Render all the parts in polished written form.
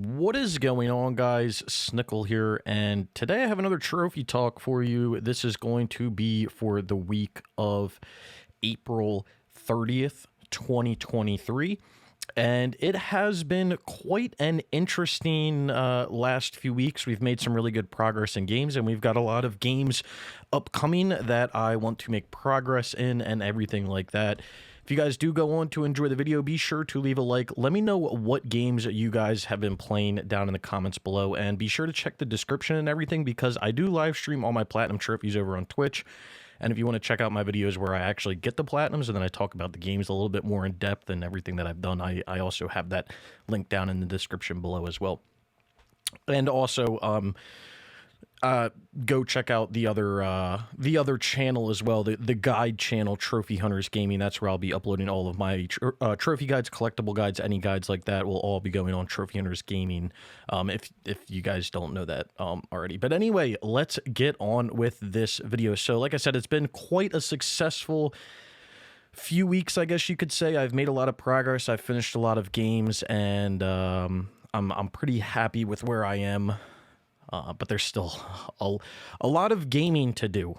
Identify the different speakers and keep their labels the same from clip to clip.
Speaker 1: What is going on, guys? Snickel here, and today I have another trophy talk for you. This is going to be for the week of April 30th, 2023. And it has been quite an interesting last few weeks. We've made some really good progress in games, and we've got a lot of games upcoming that I want to make progress in and everything like that. If you guys do go on to enjoy the video, be sure to leave a like. Let me know what games you guys have been playing down in the comments below, and be sure to check the description and everything because I do live stream all my platinum trophies over on Twitch. And if you want to check out my videos where I actually get the platinums and then I talk about the games a little bit more in depth and everything that I've done, I also have that link down in the description below as well. And also, go check out the other channel as well, the guide channel, Trophy Hunters Gaming. That's where I'll be uploading all of my trophy guides, collectible guides, any guides like that will all be going on Trophy Hunters Gaming. If you guys don't know that already. But anyway, let's get on with this video. So like I said, it's been quite a successful few weeks, I guess you could say. I've made a lot of progress. I've finished a lot of games, and I'm pretty happy with where I am. But there's still a lot of gaming to do.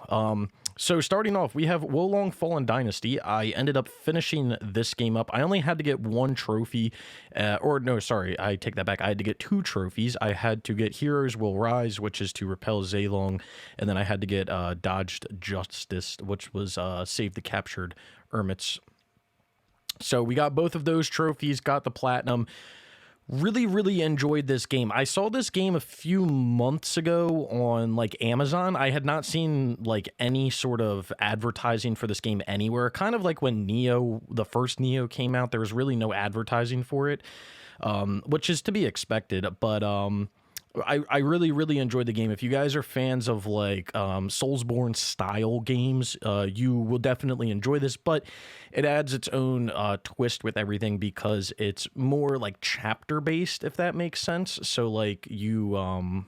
Speaker 1: So starting off, we have Wolong Fallen Dynasty. I ended up finishing this game up. I only had to get one trophy, or no, sorry, I take that back. I had to get two trophies. I had to get Heroes Will Rise, which is to repel Zaylong, and then I had to get Dodged Justice, which was Save the Captured Ermits. So we got both of those trophies, got the platinum. Really enjoyed this game. I saw this game a few months ago on like Amazon. I had not seen like any sort of advertising for this game anywhere. Kind of like when Neo, the first Neo came out, there was really no advertising for it, which is to be expected. But I really enjoyed the game. If you guys are fans of like Soulsborne style games, you will definitely enjoy this, but it adds its own twist with everything because it's more like chapter based, if that makes sense. So like you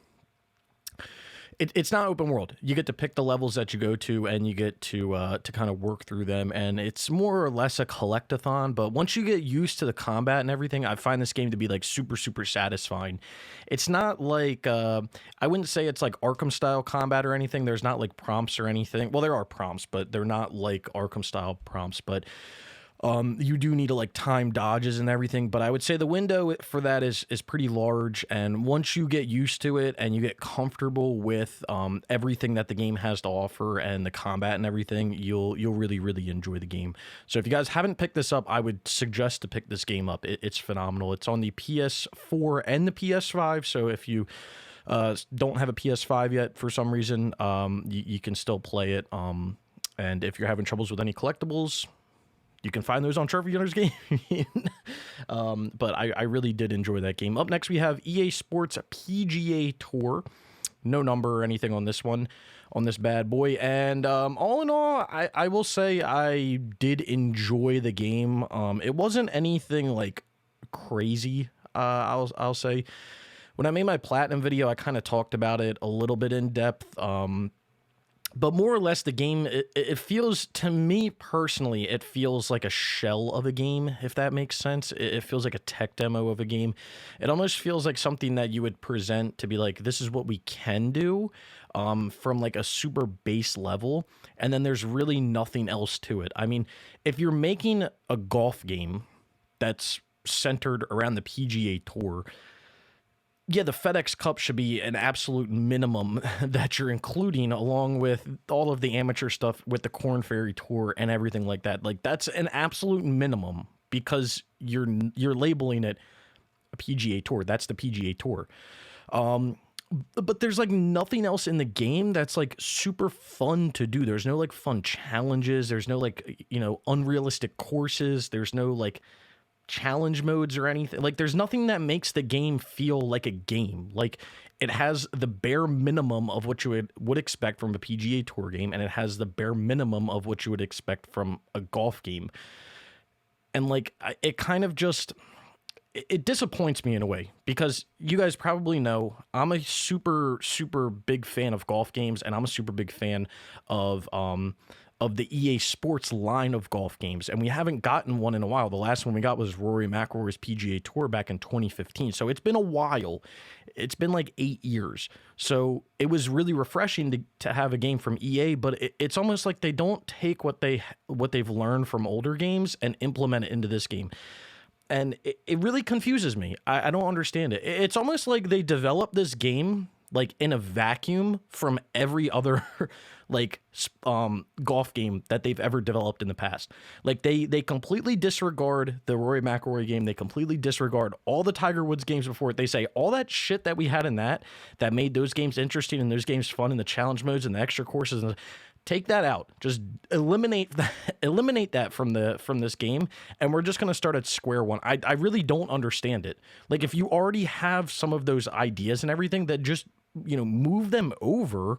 Speaker 1: it's not open world. You get to pick the levels that you go to, and you get to kind of work through them, and it's more or less a collectathon. But once you get used to the combat and everything, I find this game to be like super satisfying. It's not like I wouldn't say it's like Arkham style combat or anything. There's not like prompts or anything. Well, there are prompts, but they're not like Arkham style prompts. But you do need to like time dodges and everything, but I would say the window for that is pretty large. And once you get used to it and you get comfortable with everything that the game has to offer and the combat and everything, you'll really enjoy the game. So if you guys haven't picked this up, I would suggest to pick this game up. It's phenomenal. It's on the PS4 and the PS5. So if you don't have a PS5 yet for some reason, you can still play it. And if you're having troubles with any collectibles, you can find those on Trophy Hunters Gaming. But I really did enjoy that game. Up next, we have EA Sports PGA Tour. No number or anything on this one, on this bad boy. And all in all, I will say I did enjoy the game. It wasn't anything like crazy, I'll say. When I made my Platinum video, I kind of talked about it a little bit in depth. But more or less, the game, it feels, to me personally, it feels like a shell of a game, if that makes sense. It feels like a tech demo of a game. It almost feels like something that you would present to be like, this is what we can do from like a super base level. And then there's really nothing else to it. I mean, if you're making a golf game that's centered around the PGA Tour, yeah, the FedEx Cup should be an absolute minimum that you're including, along with all of the amateur stuff with the Corn Ferry Tour and everything like that. Like, that's an absolute minimum because you're labeling it a PGA Tour. That's the PGA Tour. But there's like nothing else in the game that's like super fun to do. There's no like fun challenges. There's no like, unrealistic courses. There's no like challenge modes or anything. Like, there's nothing that makes the game feel like a game. Like, it has the bare minimum of what you would expect from a PGA Tour game, and it has the bare minimum of what you would expect from a golf game. And like, it kind of just, it disappoints me in a way, because you guys probably know I'm a super big fan of golf games, and I'm a super big fan of of the EA Sports line of golf games, and we haven't gotten one in a while. The last one we got was Rory McIlroy's PGA Tour back in 2015. So it's been a while. It's been like 8 years. So it was really refreshing to have a game from EA, but it's almost like they don't take what they've learned from older games and implement it into this game. And it really confuses me. I don't understand it. It's almost like they developed this game like in a vacuum from every other like golf game that they've ever developed in the past. Like they completely disregard the Rory McIlroy game. They completely disregard all the Tiger Woods games before it. They say all that shit that we had in that made those games interesting and those games fun, and the challenge modes and the extra courses, and take that out. Just eliminate that from this game, and we're just going to start at square one. I really don't understand it. Like, if you already have some of those ideas and everything, that just, move them over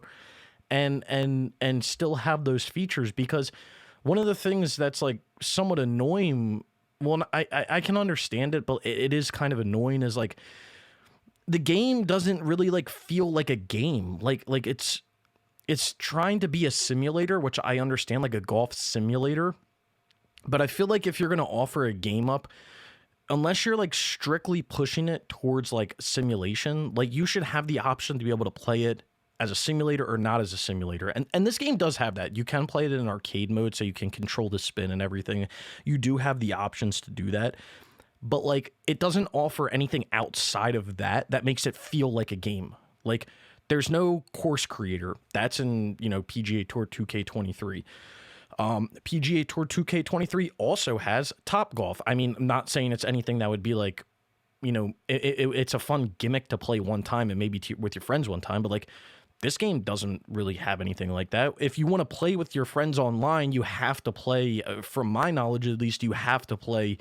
Speaker 1: and still have those features. Because one of the things that's like somewhat annoying, well, I can understand it, but it is kind of annoying, is like the game doesn't really like feel like a game. Like it's trying to be a simulator, which I understand, like a golf simulator. But I feel like if you're going to offer a game up, unless you're like strictly pushing it towards like simulation, like you should have the option to be able to play it as a simulator or not as a simulator. And this game does have that. You can play it in arcade mode, so you can control the spin and everything. You do have the options to do that. But like, it doesn't offer anything outside of that makes it feel like a game. Like, there's no course creator. That's in, PGA Tour 2K23. PGA Tour 2K23 also has Top Golf. I mean, I'm not saying it's anything that would be like, it's a fun gimmick to play one time and maybe with your friends one time, but like, this game doesn't really have anything like that. If you want to play with your friends online, you have to play, from my knowledge at least, you have to play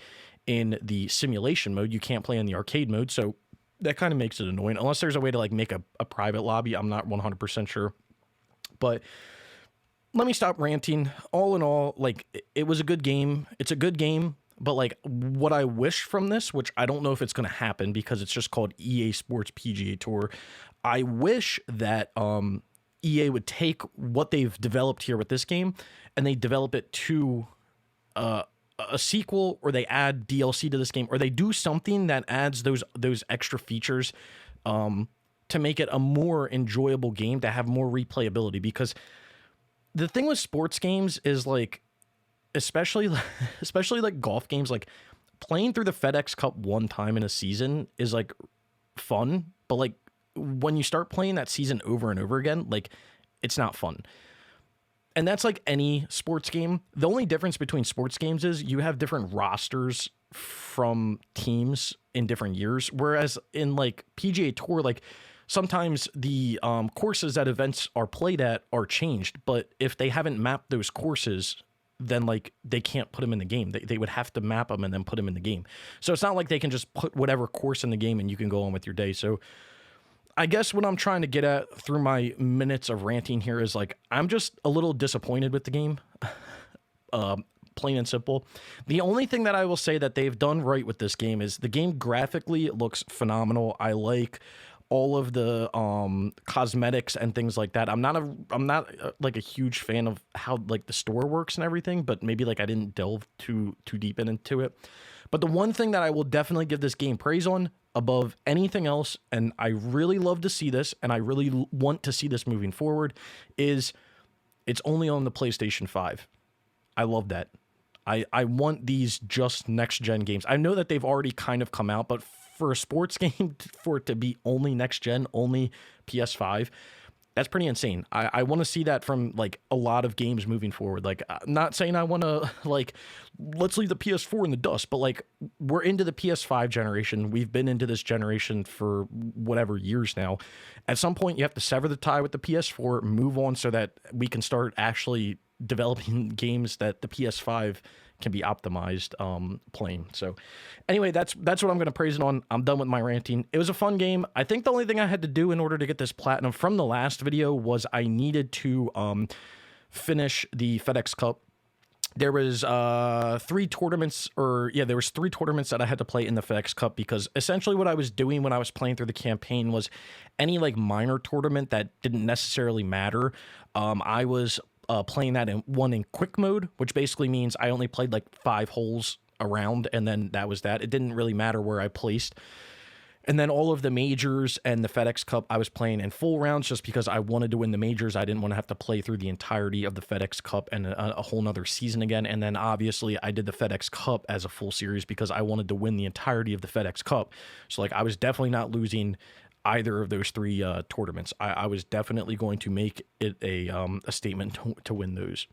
Speaker 1: in the simulation mode. You can't play in the arcade mode, so that kind of makes it annoying, unless there's a way to like make a private lobby. I'm not 100% sure. But let me stop ranting. All in all, like, it was a good game. It's a good game. But like, what I wish from this, which I don't know if it's going to happen because it's just called EA Sports PGA Tour, I wish that EA would take what they've developed here with this game and they develop it to a sequel, or they add DLC to this game, or they do something that adds those extra features to make it a more enjoyable game, to have more replayability. Because the thing with sports games is like, especially like golf games, like playing through the FedEx Cup one time in a season is like fun, but like when you start playing that season over and over again, like, it's not fun. And that's like any sports game. The only difference between sports games is you have different rosters from teams in different years. Whereas in like PGA Tour, like sometimes the courses that events are played at are changed. But if they haven't mapped those courses, then like they can't put them in the game. They would have to map them and then put them in the game. So it's not like they can just put whatever course in the game and you can go on with your day. So I guess what I'm trying to get at through my minutes of ranting here is like, I'm just a little disappointed with the game, plain and simple. The only thing that I will say that they've done right with this game is the game graphically looks phenomenal. I like all of the cosmetics and things like that. I'm not like a huge fan of how like the store works and everything, but maybe like I didn't delve too deep into it. But the one thing that I will definitely give this game praise on above anything else, and I really love to see this, and I really want to see this moving forward, is it's only on the PlayStation 5. I love that. I want these just next-gen games. I know that they've already kind of come out, but for a sports game, for it to be only next-gen, only PS5, that's pretty insane. I want to see that from like a lot of games moving forward. Like, I'm not saying I want to like, let's leave the PS4 in the dust, but like, we're into the PS5 generation. We've been into this generation for whatever years now. At some point, you have to sever the tie with the PS4, move on so that we can start actually developing games that the PS5 can be optimized playing. So anyway, that's what I'm going to praise it on. I'm done with my ranting. It was a fun game. I think the only thing I had to do in order to get this platinum from the last video was I needed to finish the FedEx Cup. There was three tournaments that I had to play in the FedEx Cup, because essentially what I was doing when I was playing through the campaign was any like minor tournament that didn't necessarily matter. I was playing that in quick mode, which basically means I only played like 5 holes around, and then that was that. It didn't really matter where I placed. And then all of the majors and the FedEx Cup, I was playing in full rounds just because I wanted to win the majors. I didn't want to have to play through the entirety of the FedEx Cup and a whole nother season again. And then obviously I did the FedEx Cup as a full series because I wanted to win the entirety of the FedEx Cup. So like I was definitely not losing either of those 3 tournaments. I was definitely going to make it a statement to win those.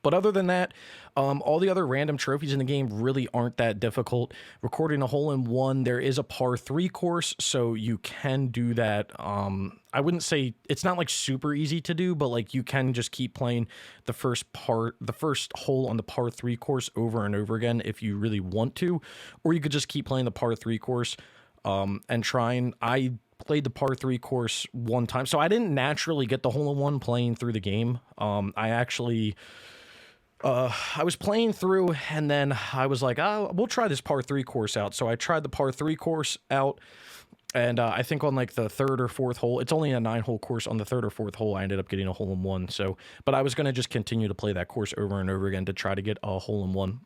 Speaker 1: But other than that, all the other random trophies in the game really aren't that difficult. Recording a hole-in-one, there is a par 3 course, so you can do that. I wouldn't say it's not like super easy to do, but like you can just keep playing the first hole on the par 3 course over and over again if you really want to, or you could just keep playing the par 3 course and trying. I played the par 3 course one time, so I didn't naturally get the hole-in-one playing through the game. I was playing through, and then I was like, oh, we'll try this par 3 course out. So I tried the par 3 course out, and I think on like the 3rd or 4th hole, it's only a 9-hole course. On the 3rd or 4th hole, I ended up getting a hole-in-one. So, but I was going to just continue to play that course over and over again to try to get a hole-in-one.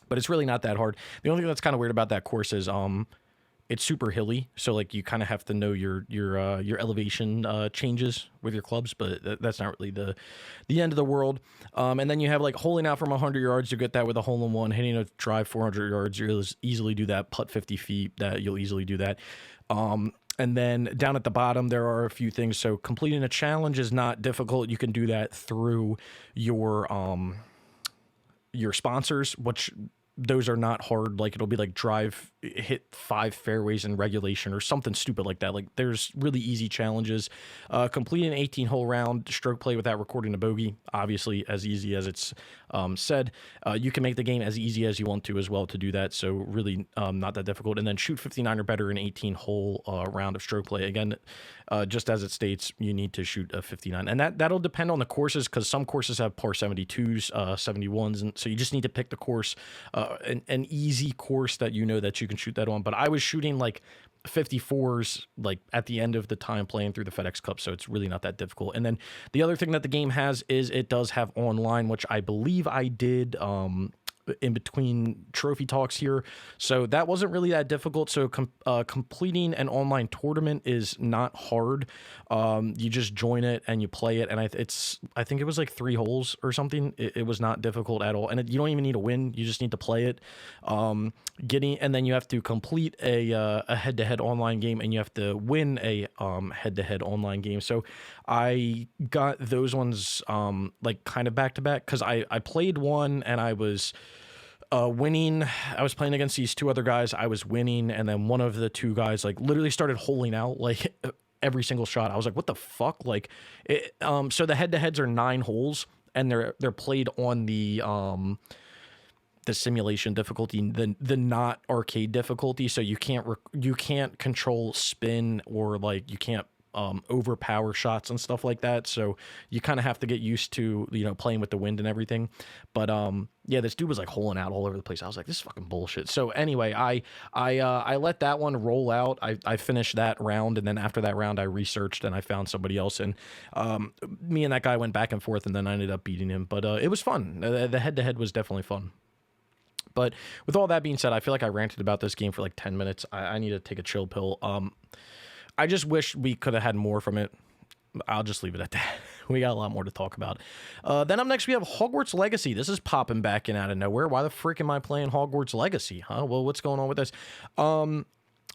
Speaker 1: But it's really not that hard. The only thing that's kind of weird about that course is it's super hilly, so like you kind of have to know your elevation changes with your clubs, but that's not really the end of the world. And then you have like holing out from 100 yards, you get that with a hole-in-one. Hitting a drive 400 yards, you'll easily do that. Putt 50 feet, that you'll easily do that. And then down at the bottom, there are a few things. So completing a challenge is not difficult. You can do that through your sponsors, which those are not hard. Like it'll be like hit 5 fairways in regulation or something stupid like that. Like there's really easy challenges. Completing an 18-hole round, stroke play without recording a bogey, obviously as easy as it's said. You can make the game as easy as you want to as well to do that. So really not that difficult. And then shoot 59 or better in 18-hole round of stroke play. Again, just as it states, you need to shoot a 59. And that'll depend on the courses, because some courses have par 72s, 71s. And so you just need to pick the course, an easy course that you know that you can shoot that on. But I was shooting like 54s like at the end of the time playing through the FedEx Cup, so it's really not that difficult. And then the other thing that the game has is it does have online, which I believe I did in between trophy talks here, so that wasn't really that difficult. So completing an online tournament is not hard. You just join it and you play it, and I think it was like 3 holes or something. It was not difficult at all, and you don't even need to win. You just need to play it. And then you have to complete a head-to-head online game, and you have to win a head-to-head online game. So I got those ones like kind of back to back, because I played one and I was winning. I was playing against these 2 other guys. I was winning, and then one of the 2 guys like literally started holing out like every single shot. I was like, what the fuck? Like so the head-to-heads are 9 holes, and they're played on the simulation difficulty, the not arcade difficulty. So you can't control spin, or like you can't overpower shots and stuff like that. So you kind of have to get used to, playing with the wind and everything. But yeah, this dude was like holing out all over the place. I was like, this is fucking bullshit. So anyway, I let that one roll out. I finished that round, and then after that round, I researched and I found somebody else, and me and that guy went back and forth, and then I ended up beating him. But it was fun. The head-to-head was definitely fun. But with all that being said, I feel like I ranted about this game for like 10 minutes. I need to take a chill pill. I just wish we could have had more from it. I'll just leave it at that. We got a lot more to talk about. Then up next, we have Hogwarts Legacy. This is popping back in out of nowhere. Why the frick am I playing Hogwarts Legacy, huh? Well, what's going on with this?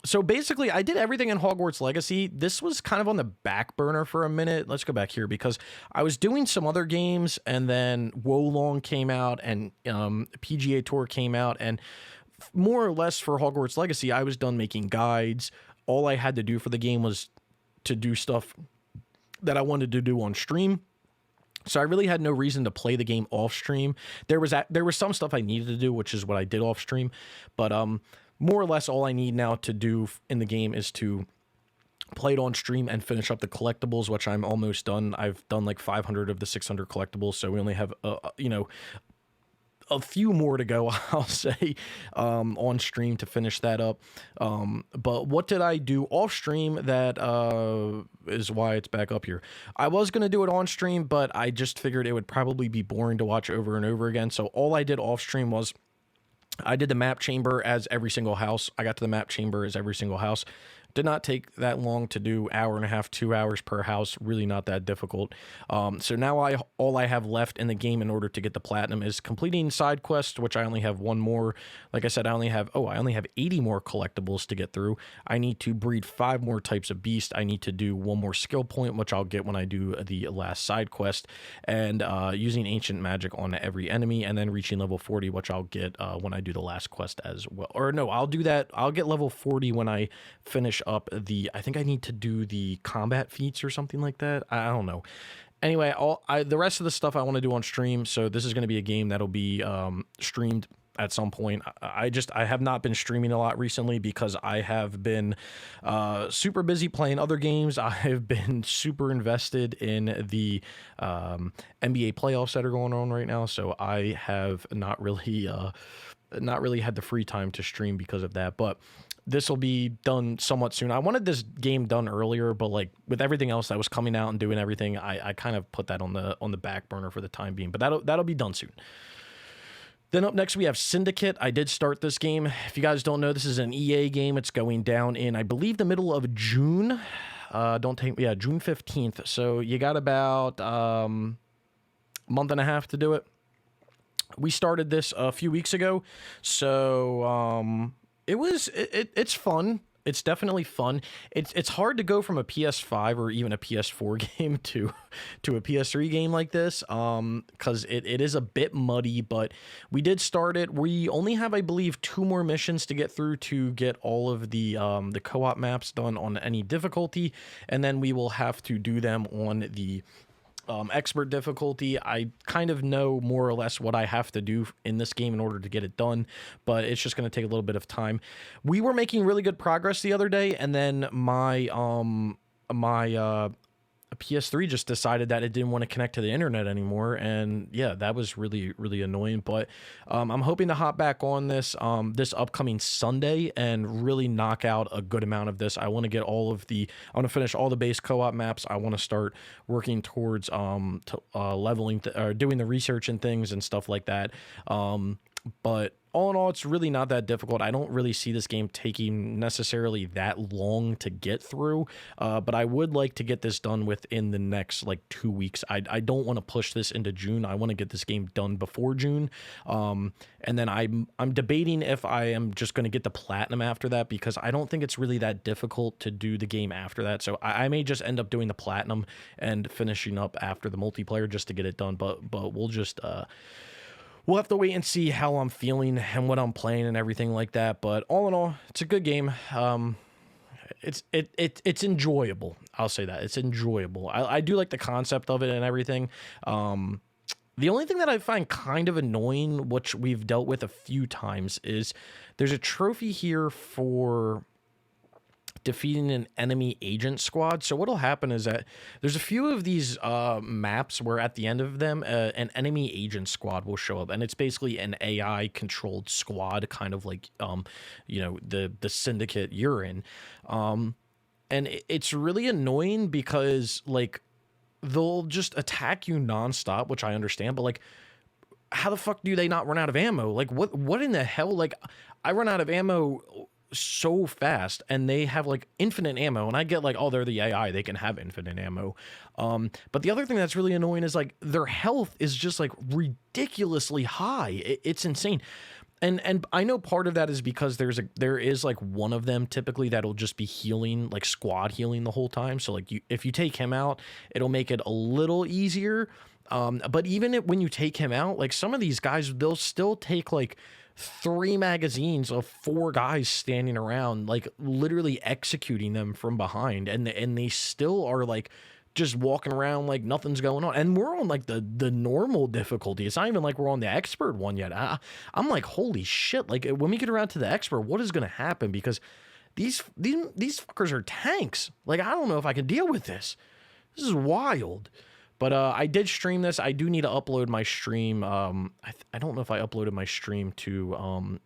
Speaker 1: So basically, I did everything in Hogwarts Legacy. This was kind of on the back burner for a minute. Let's go back here, because I was doing some other games, and then Wolong came out, and PGA Tour came out, and more or less for Hogwarts Legacy, I was done making guides. All I had to do for the game was to do stuff that I wanted to do on stream. So I really had no reason to play the game off stream. There was some stuff I needed to do, which is what I did off stream. But more or less all I need now to do in the game is to play it on stream and finish up the collectibles, which I'm almost done. I've done like 500 of the 600 collectibles. So we only have, a few more to go, I'll say, on stream to finish that up. But what did I do off stream that is why it's back up here? I was going to do it on stream, but I just figured it would probably be boring to watch over and over again. So all I did off stream was I did the map chamber as every single house. I got to the map chamber as every single house. Did not take that long to do, hour and a half, 2 hours per house. Really not that difficult. So now all I have left in the game in order to get the platinum is completing side quests, which I only have one more. Like I said, I only have 80 more collectibles to get through. I need to breed 5 more types of beast. I need to do 1 more skill point, which I'll get when I do the last side quest, and using ancient magic on every enemy, and then reaching level 40, which I'll get when I do the last quest as well. Or no, I'll do that. I'll get level 40 when I finish up I think I need to do the combat feats or something like that. I don't know. Anyway, the rest of the stuff I want to do on stream. So this is going to be a game that'll be streamed at some point. I have not been streaming a lot recently because I have been super busy playing other games. I have been super invested in the NBA playoffs that are going on right now. So I have not really had the free time to stream because of that. But this will be done somewhat soon. I wanted this game done earlier, but like with everything else that was coming out and doing everything, I kind of put that on the back burner for the time being. But that'll be done soon. Then up next we have Syndicate. I did start this game. If you guys don't know, this is an EA game. It's going down in, I believe, the middle of June. June 15th. So you got about month and a half to do it. We started this a few weeks ago, so it's fun. It's definitely fun. It's hard to go from a PS5 or even a PS4 game to a PS3 game like this, because it is a bit muddy, but we did start it. We only have, I believe, 2 more missions to get through to get all of the co-op maps done on any difficulty, and then we will have to do them on the expert difficulty. I kind of know more or less what I have to do in this game in order to get it done, but it's just going to take a little bit of time. We were making really good progress the other day, and then my PS3 just decided that it didn't want to connect to the internet anymore, and yeah, that was really, really annoying. But I'm hoping to hop back on this this upcoming Sunday and really knock out a good amount of this. I want to get I want to finish all the base co-op maps. I want to start working towards leveling or doing the research and things and stuff like that. But all in all, it's really not that difficult. I don't really see this game taking necessarily that long to get through, but I would like to get this done within the next 2 weeks. I don't want to push this into June. I want to get this game done before June, and then I'm debating if I am just going to get the platinum after that, because I don't think it's really that difficult to do the game after that. So I may just end up doing the platinum and finishing up after the multiplayer just to get it done. But we'll just we'll have to wait and see how I'm feeling and what I'm playing and everything like that. But all in all, it's a good game. It's enjoyable. I'll say that. It's enjoyable. I do like the concept of it and everything. The only thing that I find kind of annoying, which we've dealt with a few times, is there's a trophy here for defeating an enemy agent squad. So what'll happen is that there's a few of these maps where at the end of them an enemy agent squad will show up, and it's basically an AI controlled squad, kind of like the Syndicate you're in, and it's really annoying because they'll just attack you nonstop, which I understand, but how the fuck do they not run out of ammo? What in the hell? I run out of ammo so fast, and they have infinite ammo, and I get they're the AI, they can have infinite ammo, but the other thing that's really annoying is their health is just ridiculously high. It's insane. And I know part of that is because there is one of them typically that'll just be healing, squad healing the whole time. So if you take him out, it'll make it a little easier. But even when you take him out, some of these guys, they'll still take 3 magazines of 4 guys standing around, literally executing them from behind, and they still are just walking around like nothing's going on. And we're on the normal difficulty. It's not even we're on the expert one yet. I'm holy shit, when we get around to the expert, what is going to happen? Because these fuckers are tanks. I don't know if I can deal with this. This is wild. But I did stream this. I do need to upload my stream. I don't know if I uploaded my stream to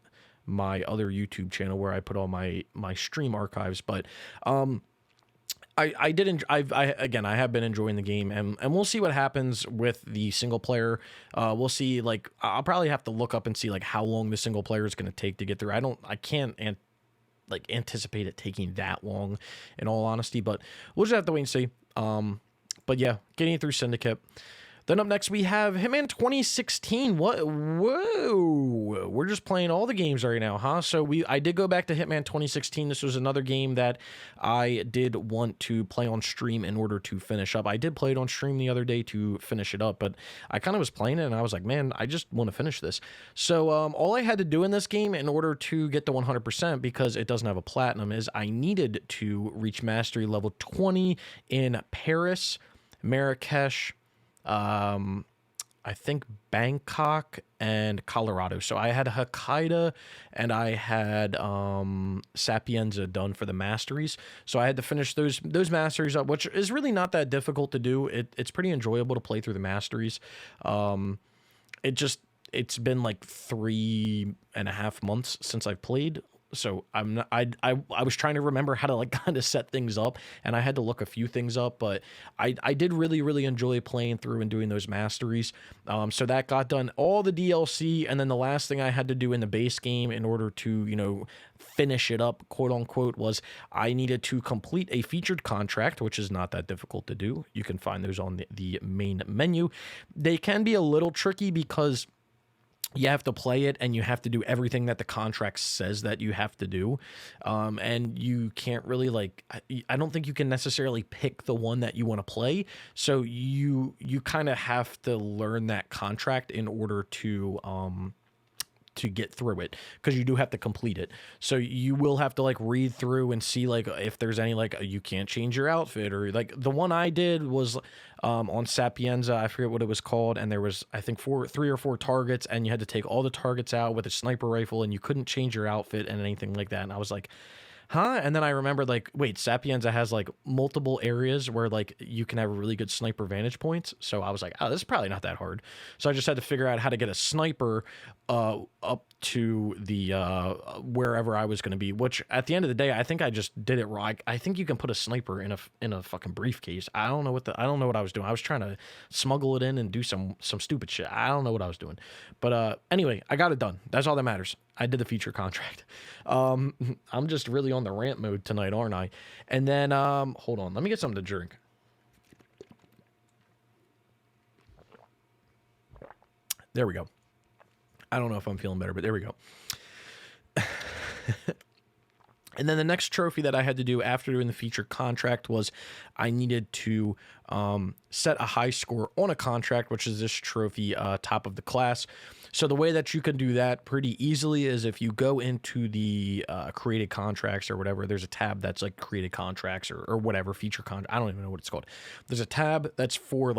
Speaker 1: my other YouTube channel where I put all my stream archives, but I did. I have been enjoying the game, and we'll see what happens with the single player. We'll see. Like, I'll probably have to look up and see like how long the single player is going to take to get through. I can't anticipate it taking that long, in all honesty. But we'll just have to wait and see. But yeah, getting through Syndicate. Then up next, we have Hitman 2016. What? Whoa. We're just playing all the games right now, huh? So I did go back to Hitman 2016. This was another game that I did want to play on stream in order to finish up. I did play it on stream the other day to finish it up, but I kind of was playing it, and I was like, man, I just want to finish this. So all I had to do in this game in order to get to 100%, because it doesn't have a platinum, is I needed to reach mastery level 20 in Paris, Marrakesh, I think Bangkok and Colorado. So I had Hokkaido and I had Sapienza done for the masteries. So I had to finish those masteries up, which is really not that difficult to do. It's pretty enjoyable to play through the masteries. It's been like 3.5 months since I've played. So I was trying to remember how to like kind of set things up, and I had to look a few things up, but I did really enjoy playing through and doing those masteries. So that got done, all the DLC, and then the last thing I had to do in the base game in order to, finish it up, quote unquote, was I needed to complete a featured contract, which is not that difficult to do. You can find those on the main menu. They can be a little tricky because you have to play it and you have to do everything that the contract says that you have to do. And you can't really I don't think you can necessarily pick the one that you want to play. So you kind of have to learn that contract in order to get through it, because you do have to complete it. So you will have to read through and see if there's any you can't change your outfit, or the one I did was on Sapienza, I forget what it was called, and there was I think 3 or 4 targets, and you had to take all the targets out with a sniper rifle, and you couldn't change your outfit and anything like that. And I was like, huh? And then I remembered wait, Sapienza has multiple areas where you can have really good sniper vantage points. So I was like, oh, this is probably not that hard. So I just had to figure out how to get a sniper up to the wherever I was going to be, which at the end of the day, I think I just did it wrong. I think you can put a sniper in a fucking briefcase. I don't know what I was doing. I was trying to smuggle it in and do some stupid shit. I don't know what I was doing. But anyway, I got it done. That's all that matters. I did the feature contract. I'm just really on the rant mode tonight, aren't I? And then, hold on. Let me get something to drink. There we go. I don't know if I'm feeling better, but there we go. And then the next trophy that I had to do after doing the feature contract was I needed to set a high score on a contract, which is this trophy, top of the class. So the way that you can do that pretty easily is if you go into the created contracts or whatever, there's a tab that's created contracts or whatever, feature contract. I don't even know what it's called. There's a tab that's for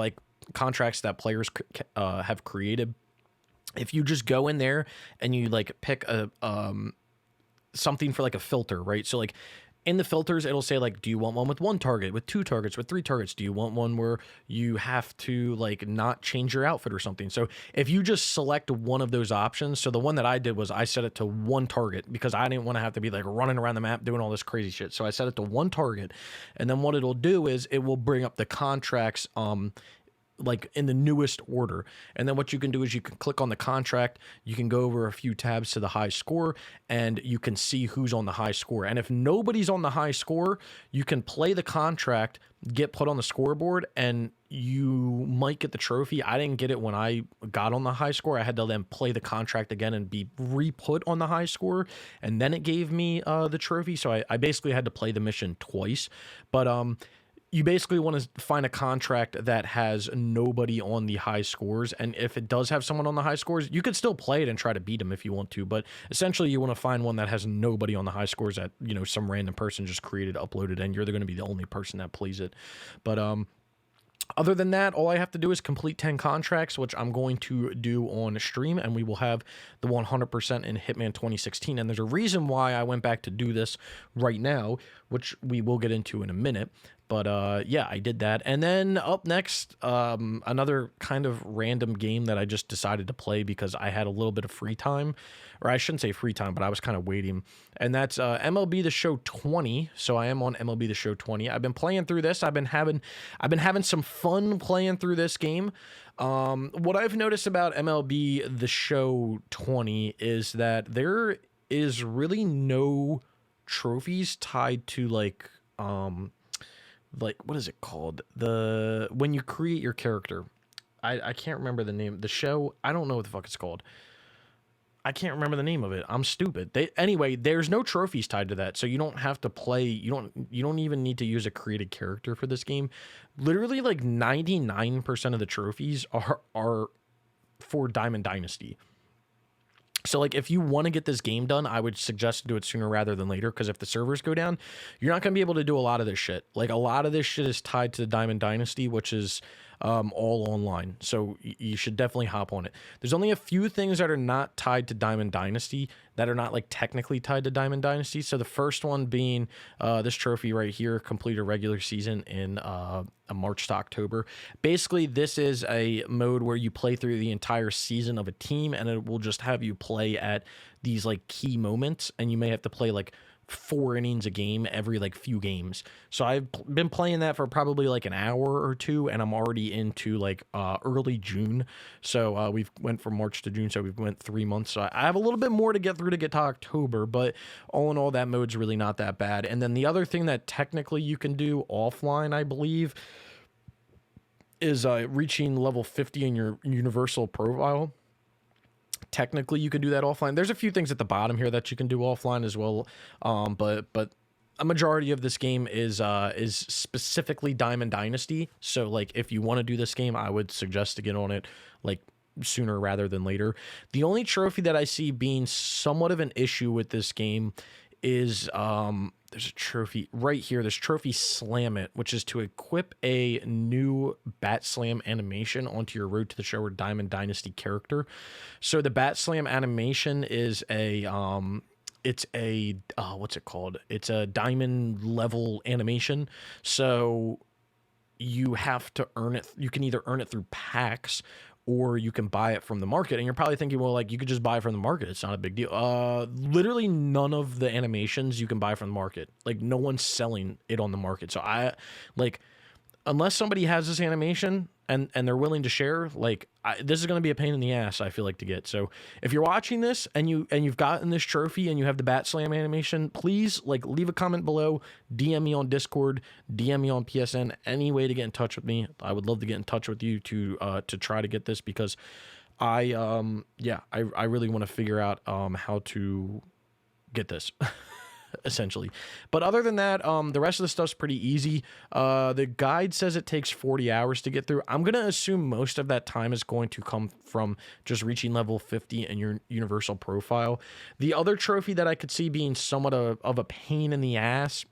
Speaker 1: contracts that players have created. If you just go in there and you pick a something for a filter, right? So in the filters, it'll say do you want one with 1 target, with 2 targets, with 3 targets? Do you want one where you have to not change your outfit or something? So if you just select one of those options, so the one that I did was I set it to 1 target because I didn't want to have to be running around the map doing all this crazy shit. So I set it to 1 target, and then what it'll do is it will bring up the contracts in the newest order. And then what you can do is you can click on the contract, you can go over a few tabs to the high score, and you can see who's on the high score. And if nobody's on the high score, you can play the contract, get put on the scoreboard, and you might get the trophy. I didn't get it when I got on the high score. I had to then play the contract again and be re-put on the high score, and then it gave me the trophy. So I basically had to play the mission twice. But you basically want to find a contract that has nobody on the high scores. And if it does have someone on the high scores, you could still play it and try to beat them if you want to. But essentially, you want to find one that has nobody on the high scores that, some random person just created, uploaded, and you're going to be the only person that plays it. But other than that, all I have to do is complete 10 contracts, which I'm going to do on stream, and we will have the 100% in Hitman 2016. And there's a reason why I went back to do this right now, which we will get into in a minute. But yeah, I did that. And then up next, another kind of random game that I just decided to play because I had a little bit of free time, or I shouldn't say free time, but I was kind of waiting. And that's MLB The Show 20. So I am on MLB The Show 20. I've been playing through this. I've been having some fun playing through this game. What I've noticed about MLB The Show 20 is that there is really no trophies tied to like what is it called? When you create your character. I can't remember the name. The show, I don't know what the fuck it's called. I can't remember the name of it. I'm stupid. Anyway, there's no trophies tied to that, so you don't have to play. You don't even need to use a created character for this game. Literally, like 99% of the trophies are for Diamond Dynasty. So, like, if you want to get this game done, I would suggest to do it sooner rather than later, because if the servers go down, you're not going to be able to do a lot of this shit. Like, a lot of this shit is tied to the Diamond Dynasty, which is all online. So you should definitely hop on it. There's only a few things that are not tied to Diamond Dynasty, that are not, like, technically tied to Diamond Dynasty. So the first one being this trophy right here, complete a regular season in March to October. Basically, this is a mode where you play through the entire season of a team, and it will just have you play at these like key moments, and you may have to play like 4 innings a game every like few games. So I've been playing that for probably like an hour or two, and I'm already into like early June. So we've went from March to June, so we've went 3 months. So I have a little bit more to get through to get to October, but all in all, that mode's really not that bad. And then the other thing that technically you can do offline, I believe, is reaching level 50 in your universal profile. Technically, you can do that offline. There's a few things at the bottom here that you can do offline as well, but a majority of this game is specifically Diamond Dynasty. So, like, if you want to do this game, I would suggest to get on it like sooner rather than later. The only trophy that I see being somewhat of an issue with this game is there's a trophy right here. This trophy Slam It, which is to equip a new Bat Slam animation onto your Road to the Show or Diamond Dynasty character. So the Bat Slam animation is it's a what's it called? It's a diamond level animation. So you have to earn it. You can either earn it through packs, or you can buy it from the market. And you're probably thinking, well, like, you could just buy it from the market. It's not a big deal. Literally none of the animations you can buy from the market. Like, no one's selling it on the market. So unless somebody has this animation and they're willing to share, like, this is going to be a pain in the ass, I feel like, to get. So if you're watching this and you've gotten this trophy and you have the Bat Slam animation, please, like, leave a comment below, DM me on Discord, DM me on PSN, any way to get in touch with me. I would love to get in touch with you to try to get this, because I really want to figure out how to get this. Essentially. But other than that, the rest of the stuff's pretty easy. The guide says it takes 40 hours to get through. I'm going to assume most of that time is going to come from just reaching level 50 in your universal profile. The other trophy that I could see being somewhat of a pain in the ass,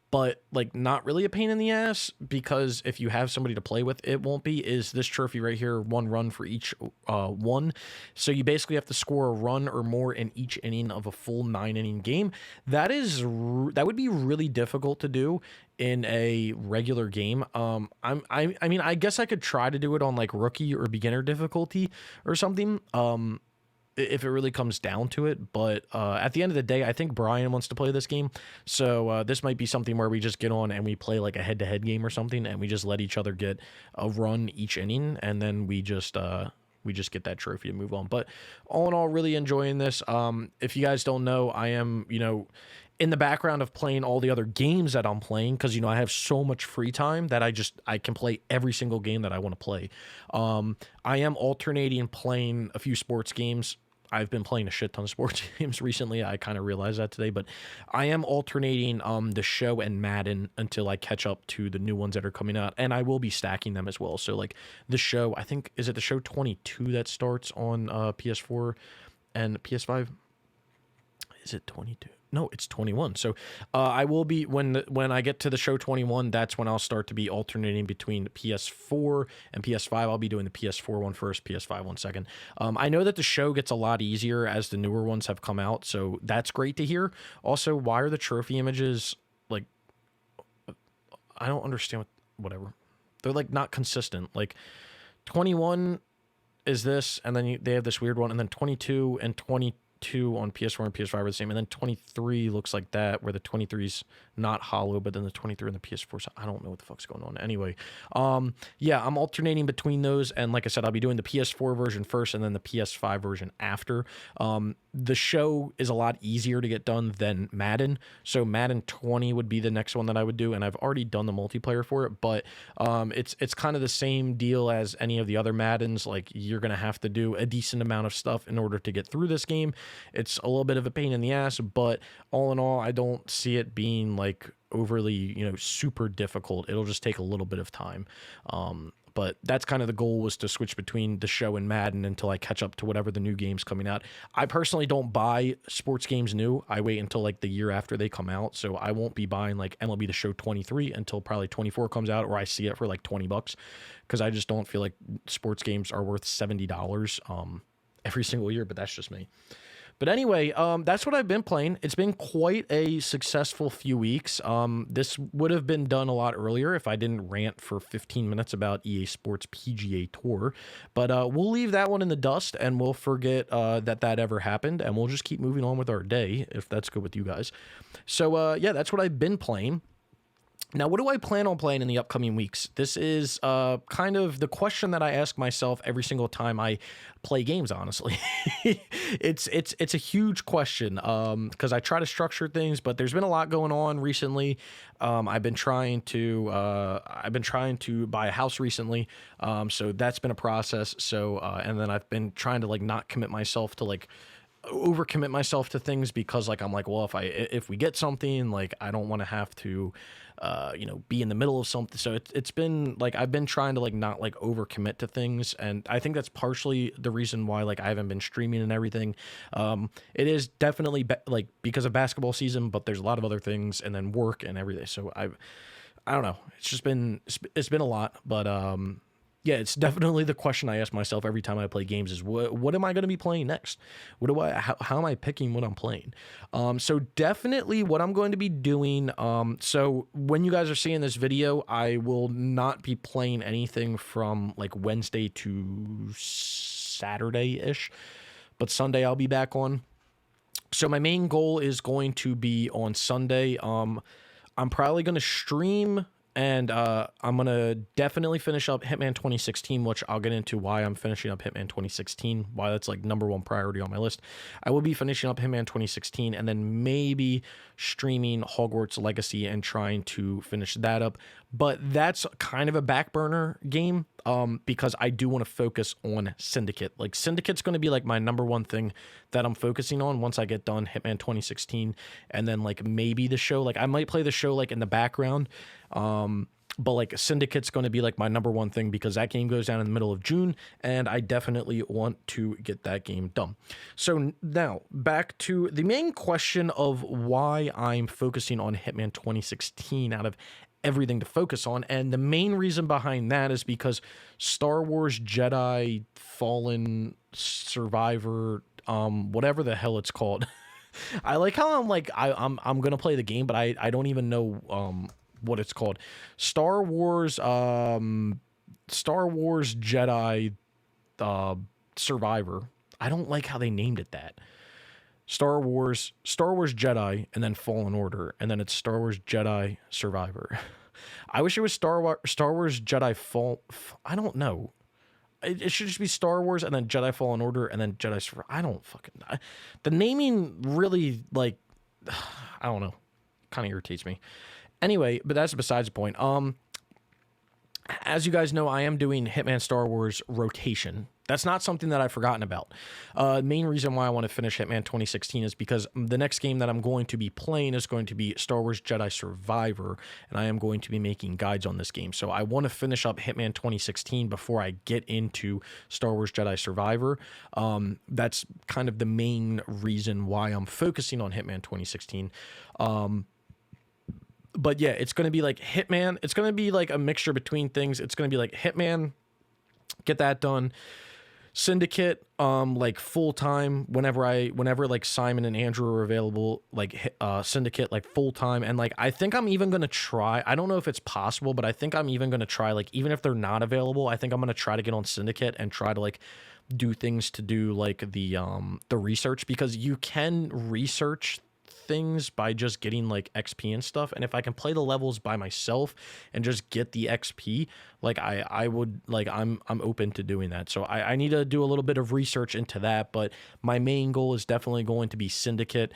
Speaker 1: but like not really a pain in the ass, because if you have somebody to play with, it won't be, is this trophy right here, 1 run for each one. So you basically have to score a run or more in each inning of a full 9-inning game. That would be really difficult to do in a regular game. I mean, I guess I could try to do it on like rookie or beginner difficulty or something. If it really comes down to it. But at the end of the day, I think Brian wants to play this game. So this might be something where we just get on and we play like a head-to-head game or something, and we just let each other get a run each inning, and then we just get that trophy and move on. But all in all, really enjoying this. If you guys don't know, I am, in the background of playing all the other games that I'm playing, because, I have so much free time that I can play every single game that I want to play. I am alternating playing a few sports games. I've been playing a shit ton of sports games recently. I kind of realized that today, but I am alternating the show and Madden until I catch up to the new ones that are coming out, and I will be stacking them as well. So like the show, I think, is it the show 22 that starts on PS4 and PS5? Is it 22? No, it's 21. So I will be, when I get to the show 21, that's when I'll start to be alternating between PS4 and PS5. I'll be doing the PS4 one first, PS5 one second. I know that the show gets a lot easier as the newer ones have come out, so that's great to hear. Also, why are the trophy images like, I don't understand whatever. They're like not consistent. Like 21 is this, and then they have this weird one, and then 22 and 22 on PS4 and PS5 are the same, and then 23 looks like that, where the 23's not hollow, but then the 23 and the PS4, so I don't know what the fuck's going on. Anyway, yeah, I'm alternating between those, and like I said, I'll be doing the PS4 version first, and then the PS5 version after. The show is a lot easier to get done than Madden, so Madden 20 would be the next one that I would do, and I've already done the multiplayer for it, but it's kind of the same deal as any of the other Maddens. Like, you're gonna have to do a decent amount of stuff in order to get through this game. It's a little bit of a pain in the ass, but all in all, I don't see it being like overly, super difficult. It'll just take a little bit of time. But that's kind of the goal, was to switch between the show and Madden until I catch up to whatever the new game's coming out. I personally don't buy sports games new. I wait until like the year after they come out. So I won't be buying like MLB The Show 23 until probably 24 comes out, or I see it for like $20, because I just don't feel like sports games are worth $70 every single year, but that's just me. But anyway, that's what I've been playing. It's been quite a successful few weeks. This would have been done a lot earlier if I didn't rant for 15 minutes about EA Sports PGA Tour. But we'll leave that one in the dust, and we'll forget that ever happened, and we'll just keep moving on with our day, if that's good with you guys. So, yeah, that's what I've been playing. Now, what do I plan on playing in the upcoming weeks? This is kind of the question that I ask myself every single time I play games, honestly. It's a huge question, because I try to structure things, but there's been a lot going on recently. I've been trying to buy a house recently, so that's been a process. So and then I've been trying to like not commit myself to like overcommit myself to things, because like I'm like, well, if we get something, like I don't want to have to be in the middle of something. So it's been like I've been trying to like not like overcommit to things, and I think that's partially the reason why like I haven't been streaming and everything. It is definitely like because of basketball season, but there's a lot of other things, and then work and everything. So I don't know. It's been a lot, but yeah, it's definitely the question I ask myself every time I play games is what am I going to be playing next? How am I picking what I'm playing? So definitely what I'm going to be doing. So when you guys are seeing this video, I will not be playing anything from like Wednesday to Saturday-ish, but Sunday I'll be back on. So my main goal is going to be on Sunday. I'm probably going to stream, and I'm going to definitely finish up Hitman 2016, which I'll get into why I'm finishing up Hitman 2016, why that's like #1 priority on my list. I will be finishing up Hitman 2016, and then maybe streaming Hogwarts Legacy and trying to finish that up. But that's kind of a back burner game, because I do want to focus on Syndicate. Like, Syndicate's going to be like my #1 thing that I'm focusing on once I get done Hitman 2016, and then like maybe the show. Like, I might play the show like in the background, but like Syndicate's going to be like my #1 thing, because that game goes down in the middle of June, and I definitely want to get that game done. So now back to the main question of why I'm focusing on Hitman 2016 out of everything to focus on. And the main reason behind that is because Star Wars Jedi Fallen Survivor, whatever the hell it's called. I like how I'm like, I'm going to play the game, but I don't even know, what it's called. Star Wars Jedi, Survivor. I don't like how they named it that. Star Wars Jedi, and then Fallen Order, and then it's Star Wars Jedi Survivor. I wish it was Star Wars Jedi I don't know. It should just be Star Wars, and then Jedi Fallen Order, and then Jedi Survivor. I don't fucking... the naming really, like... I don't know. Kind of irritates me. Anyway, but that's besides the point. As you guys know, I am doing Hitman Star Wars rotation. That's not something that I've forgotten about. Main reason why I want to finish Hitman 2016 is because the next game that I'm going to be playing is going to be Star Wars Jedi Survivor, and I am going to be making guides on this game. So I want to finish up Hitman 2016 before I get into Star Wars Jedi Survivor. That's kind of the main reason why I'm focusing on Hitman 2016. But yeah, it's going to be like Hitman. It's going to be like a mixture between things. It's going to be like Hitman, get that done. Syndicate, like full time whenever like Simon and Andrew are available, like Syndicate like full time. And like I think I'm even gonna try, I don't know if it's possible, but I think I'm even gonna try, like, even if they're not available, I think I'm gonna try to get on Syndicate and try to like do things to do like the research, because you can research things by just getting like XP and stuff. And if I can play the levels by myself and just get the XP, like I would, like, I'm open to doing that. So I need to do a little bit of research into that, but my main goal is definitely going to be Syndicate.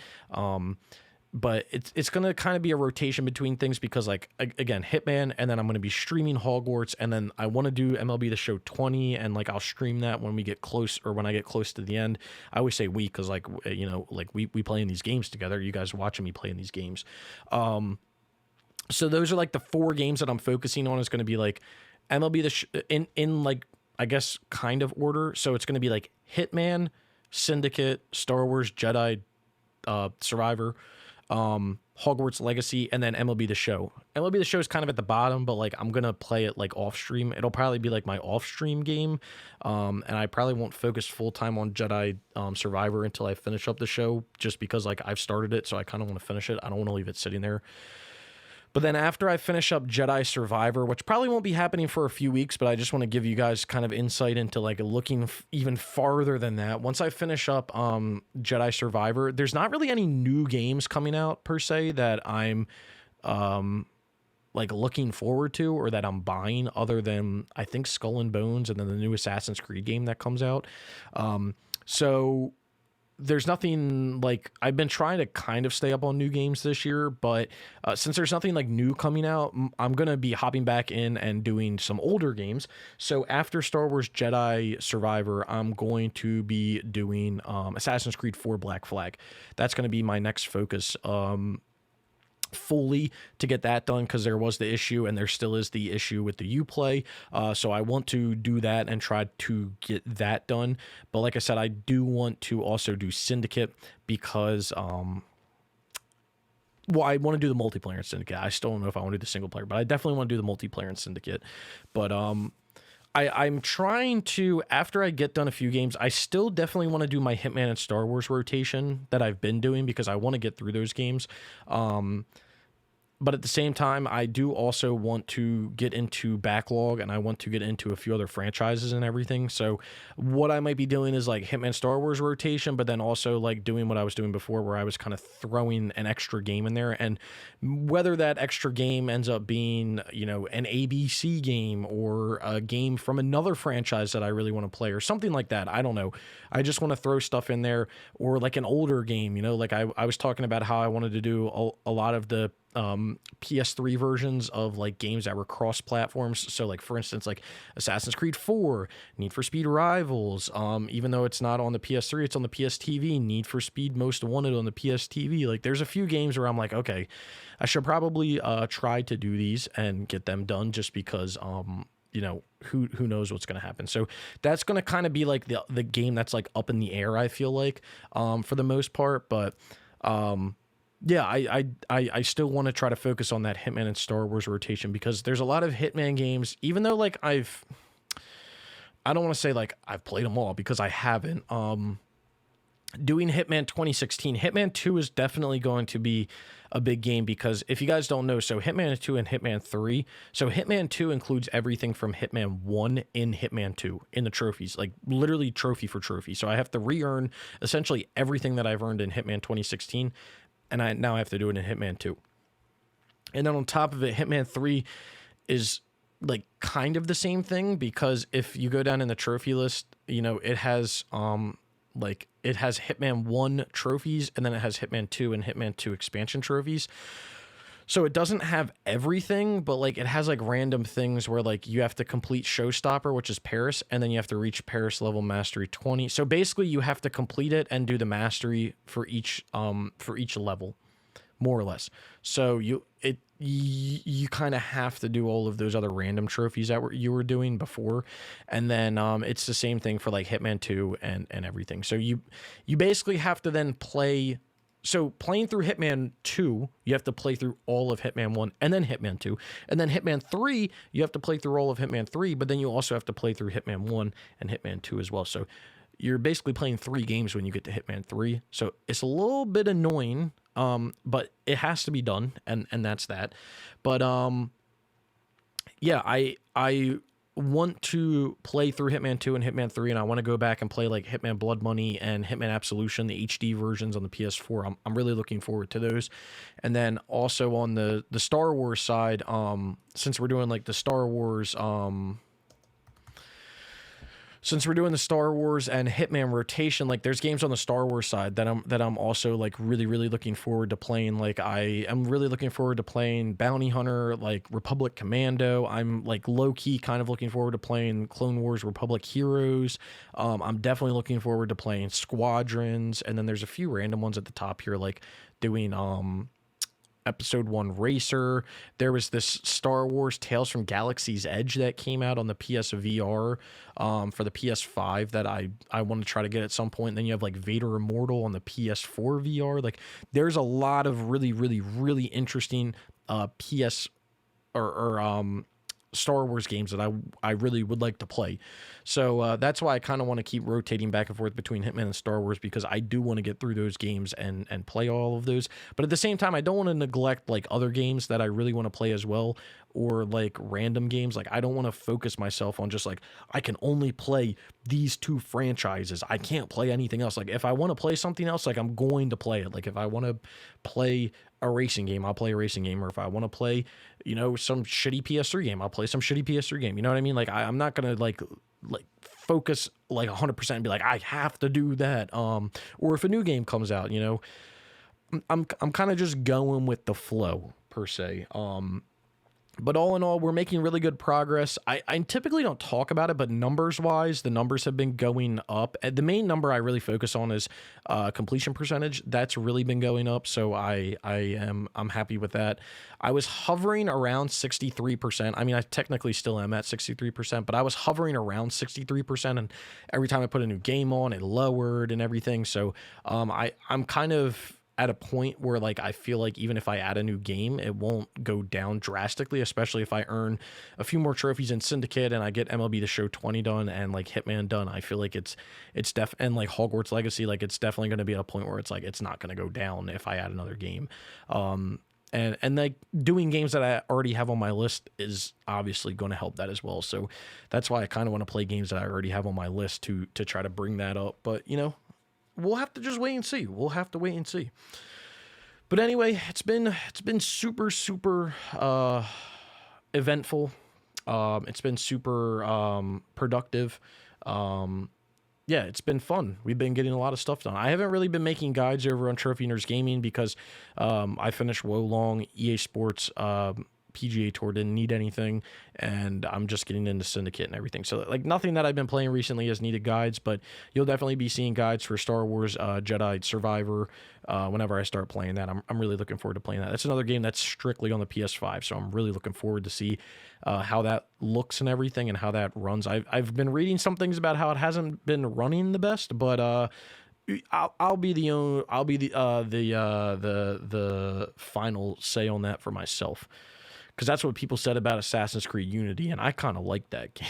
Speaker 1: But it's going to kind of be a rotation between things, because like again, Hitman, and then I'm going to be streaming Hogwarts, and then I want to do MLB The Show 20, and like I'll stream that when we get close, or when I get close to the end. I always say we, because like, you know, like we play in these games together, you guys are watching me play in these games. So those are like the 4 games that I'm focusing on. Is going to be like MLB in like, I guess, kind of order. So it's going to be like Hitman, Syndicate, Star Wars Jedi Survivor, Hogwarts Legacy, and then MLB The Show. MLB The Show is kind of at the bottom, but like I'm gonna play it like off stream. It'll probably be like my off stream game, and I probably won't focus full time on Jedi Survivor until I finish up the show, just because like I've started it, so I kind of want to finish it. I don't want to leave it sitting there. But then after I finish up Jedi Survivor, which probably won't be happening for a few weeks, but I just want to give you guys kind of insight into like looking even farther than that. Once I finish up Jedi Survivor, there's not really any new games coming out per se that I'm like looking forward to, or that I'm buying, other than I think Skull and Bones, and then the new Assassin's Creed game that comes out. So there's nothing, like, I've been trying to kind of stay up on new games this year, but since there's nothing like new coming out, I'm going to be hopping back in and doing some older games. So after Star Wars Jedi Survivor, I'm going to be doing Assassin's Creed 4 Black Flag. That's going to be my next focus, fully, to get that done, because there was the issue, and there still is the issue with the Uplay. So I want to do that and try to get that done. But like I said, I do want to also do Syndicate, because well, I want to do the multiplayer in Syndicate. I still don't know if I want to do the single player, but I definitely want to do the multiplayer in Syndicate. But I'm trying to, after I get done a few games, I still definitely want to do my Hitman and Star Wars rotation that I've been doing, because I want to get through those games. But at the same time, I do also want to get into backlog, and I want to get into a few other franchises and everything. So what I might be doing is like Hitman Star Wars rotation, but then also like doing what I was doing before, where I was kind of throwing an extra game in there. And whether that extra game ends up being, you know, an ABC game, or a game from another franchise that I really want to play, or something like that, I don't know. I just want to throw stuff in there, or like an older game, you know, like I was talking about how I wanted to do a lot of the PS3 versions of like games that were cross platforms. So like, for instance, like Assassin's Creed 4, Need for Speed Rivals, even though it's not on the PS3, it's on the PS TV, Need for Speed Most Wanted on the PS TV. Like there's a few games where I'm like, okay, I should probably try to do these and get them done, just because you know, who knows what's going to happen. So that's going to kind of be like the game that's like up in the air, I feel like, for the most part. But yeah, I still want to try to focus on that Hitman and Star Wars rotation, because there's a lot of Hitman games, even though like I don't want to say like I've played them all, because I haven't. Doing Hitman 2016, Hitman 2 is definitely going to be a big game, because if you guys don't know, so Hitman 2 and Hitman 3, so Hitman 2 includes everything from Hitman 1 in Hitman 2 in the trophies, like literally trophy for trophy. So I have to re-earn essentially everything that I've earned in Hitman 2016, and I now have to do it in Hitman 2. And then on top of it, Hitman 3 is like kind of the same thing, because if you go down in the trophy list, you know, it has like it has Hitman 1 trophies, and then it has Hitman 2 and Hitman 2 expansion trophies. So it doesn't have everything, but like it has like random things where like you have to complete Showstopper, which is Paris, and then you have to reach Paris level mastery 20. So basically you have to complete it and do the mastery for each level, more or less. So you kind of have to do all of those other random trophies that you were doing before. And then it's the same thing for like Hitman 2 and everything. So you basically have to then play So playing through Hitman 2, you have to play through all of Hitman 1 and then Hitman 2. And then Hitman 3, you have to play through all of Hitman 3, but then you also have to play through Hitman 1 and Hitman 2 as well. So you're basically playing 3 games when you get to Hitman 3. So it's a little bit annoying, but it has to be done, and that's that. But yeah, I want to play through Hitman 2 and Hitman 3, and I want to go back and play like Hitman Blood Money and Hitman Absolution, the HD versions on the PS4. I'm really looking forward to those. And then also on the Star Wars side, since we're doing like the Star Wars since we're doing the Star Wars and Hitman rotation, like there's games on the Star Wars side that I'm also like really looking forward to playing. Like I am really looking forward to playing Bounty Hunter, like Republic Commando. I'm like low key kind of looking forward to playing Clone Wars Republic Heroes. I'm definitely looking forward to playing Squadrons, and then there's a few random ones at the top here, like doing Episode 1 Racer. There was this Star Wars Tales from Galaxy's Edge that came out on the PSVR for the PS5 that I want to try to get at some point. And then you have like Vader Immortal on the PS4 VR. Like there's a lot of really interesting PS or Star Wars games that I really would like to play. So that's why I kind of want to keep rotating back and forth between Hitman and Star Wars, because I do want to get through those games and play all of those. But at the same time, I don't want to neglect like other games that I really want to play as well, or like random games. Like I don't want to focus myself on just like, I can only play these 2 franchises. I can't play anything else. Like if I want to play something else, like I'm going to play it. Like if I want to play a racing game, I'll play a racing game. Or if I want to play, you know, some shitty PS3 game, I'll play some shitty PS3 game. You know what I mean? Like I'm not going to like focus like 100% and be like, I have to do that. Or if a new game comes out, you know, I'm kind of just going with the flow per se. But all in all, we're making really good progress. I typically don't talk about it, but numbers-wise, the numbers have been going up. The main number I really focus on is completion percentage. That's really been going up, so I'm happy with that. I was hovering around 63%. I mean, I technically still am at 63%, but I was hovering around 63%, and every time I put a new game on, it lowered and everything. So I'm kind of at a point where like I feel like even if I add a new game, it won't go down drastically, especially if I earn a few more trophies in Syndicate and I get MLB The Show 20 done and like Hitman done. I feel like it's and like Hogwarts Legacy, like it's definitely going to be at a point where it's like it's not going to go down if I add another game. And like doing games that I already have on my list is obviously going to help that as well. So that's why I kind of want to play games that I already have on my list to try to bring that up. But you know, we'll have to just wait and see. We'll have to wait and see. But anyway, it's been super eventful. It's been super productive. Yeah, it's been fun. We've been getting a lot of stuff done. I haven't really been making guides over on Trophy Nerds Gaming because I finished Wolong, EA Sports, PGA Tour didn't need anything, and I'm just getting into Syndicate and everything. So like nothing that I've been playing recently has needed guides, but you'll definitely be seeing guides for Star Wars Jedi Survivor whenever I start playing that. I'm really looking forward to playing that. That's another game that's strictly on the PS5, so I'm really looking forward to see how that looks and everything and how that runs. I've been reading some things about how it hasn't been running the best, but I'll be the final say on that for myself. Because that's what people said about Assassin's Creed Unity, and I kind of like that game.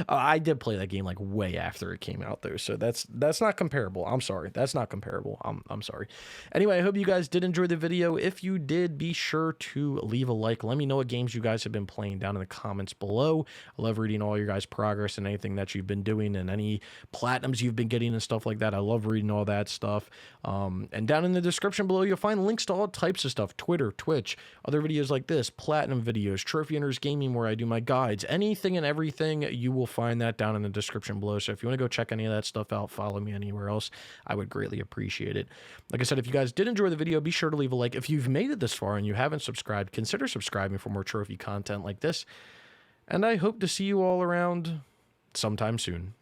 Speaker 1: I did play that game like way after it came out though, so that's not comparable. I'm sorry, that's not comparable. I'm sorry. Anyway, I hope you guys did enjoy the video. If you did, be sure to leave a like. Let me know what games you guys have been playing down in the comments below. I love reading all your guys' progress and anything that you've been doing and any platinums you've been getting and stuff like that. I love reading all that stuff. And down in the description below, you'll find links to all types of stuff: Twitter, Twitch, other videos like this, platinum videos, Trophy Hunters Gaming, where I do my guides, anything and everything. You will find that down in the description below. So if you want to go check any of that stuff out, follow me anywhere else, I would greatly appreciate it. Like I said, if you guys did enjoy the video, be sure to leave a like. If you've made it this far and you haven't subscribed, consider subscribing for more trophy content like this. And I hope to see you all around sometime soon.